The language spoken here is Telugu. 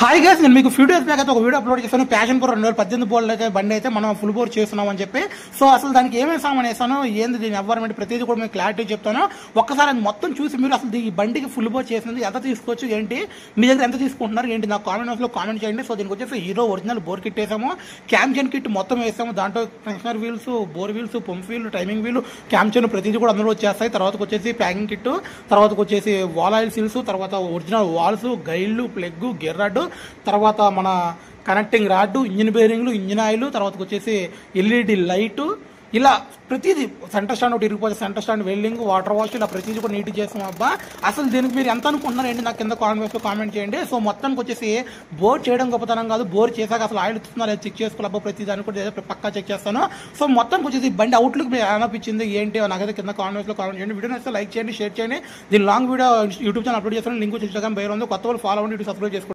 హాయ్ గైస్, నేను మీకు ఫ్యూ డేస్ బ్యాక్ అయితే ఒక వీడియో అప్లోడ్ చేశాను. ప్యాషన్ ప్రో 2018 బోర్డు అయితే బండి అయితే మనం ఫుల్ బోర్ చేస్తున్నాం అని చెప్పి. సో అసలు దానికి ఏమేమి సామాన్ వేసాను, ఏంది దీని ఎన్వైరన్మెంట్ ప్రతిదీ కూడా మీకు క్లారిటీ చెప్తాను. ఒక్కసారి అది మొత్తం చూసి మీరు అసలు ఈ బండికి ఫుల్ బోర్ చేసినది ఎంత తీసుకోవచ్చు, ఏంటి మీ దగ్గర ఎంత తీసుకుంటున్నారు ఏంటి నాకు కామెంట్ బాక్స్లో కామెంట్ చేయండి. సో దీనికి వచ్చేసి హీరో ఒరిజినల్ బోర్ కిట్ వేసాము, క్యామ్చెన్ కిట్ మొత్తం వేసాము. దాంట్లో tensioner wheels, bore wheels, pump wheel, timing wheel, cam chain ప్రతిదీ కూడా అందులో వచ్చేస్తాయి. తర్వాతకు వచ్చేసి ప్యాకింగ్ కిట్, తర్వాతకు వచ్చేసి వాల్ ఆయిల్ సీల్స్, తర్వాత ఒరిజినల్ వాల్స్, గైళ్ళు, ప్లగ్, గెర్రాడ్, తర్వాత మన కనెక్టింగ్ రాడ్, ఇంజిన్ బేరింగ్లు, ఇంజిన్ ఆయిల్, తర్వాత వచ్చేసి ఎల్ఈడి లైటు, ఇలా ప్రతిదీ సెంటర్ స్టాండ్ ఒకటి ఇరిగిపోతే centre stand welding, water wash, ఇలా ప్రతిదీ కూడా నీట్గా చేస్తాం. అబ్బా అసలు దీనికి మీరు ఎంత అనుకుంటున్నారు ఏంటి నాకు కింద కామెంట్స్లో కామెంట్ చేయండి. సో మొత్తానికి వచ్చేసి బోర్ చేయడం గొప్పతనం కాదు, బోర్ చేశాక అసలు ఆయిల్ ఇస్తున్నా లేదా చెక్ చేసుకోవాలి. అబ్బా ప్రతి దాన్ని కూడా పక్కా చెక్ చేస్తాను. సో మొత్తానికి వచ్చేసి బండి అవుట్లుక్ మీరు అనిపించింది ఏంటి నాకైతే కింద కామెంట్స్లో కామెంట్ చేయండి. వీడియో నచ్చితే లైక్ చేయండి, షేర్ చేయండి. దీని long video YouTube channel upload చేస్తాను, లింక్ వచ్చి ఇన్స్టాగ్రామ్ బయట ఉంది. కొత్త వాళ్ళు ఫాలో అవ్వండి, సబ్స్క్రైబ్ చేసుకోండి.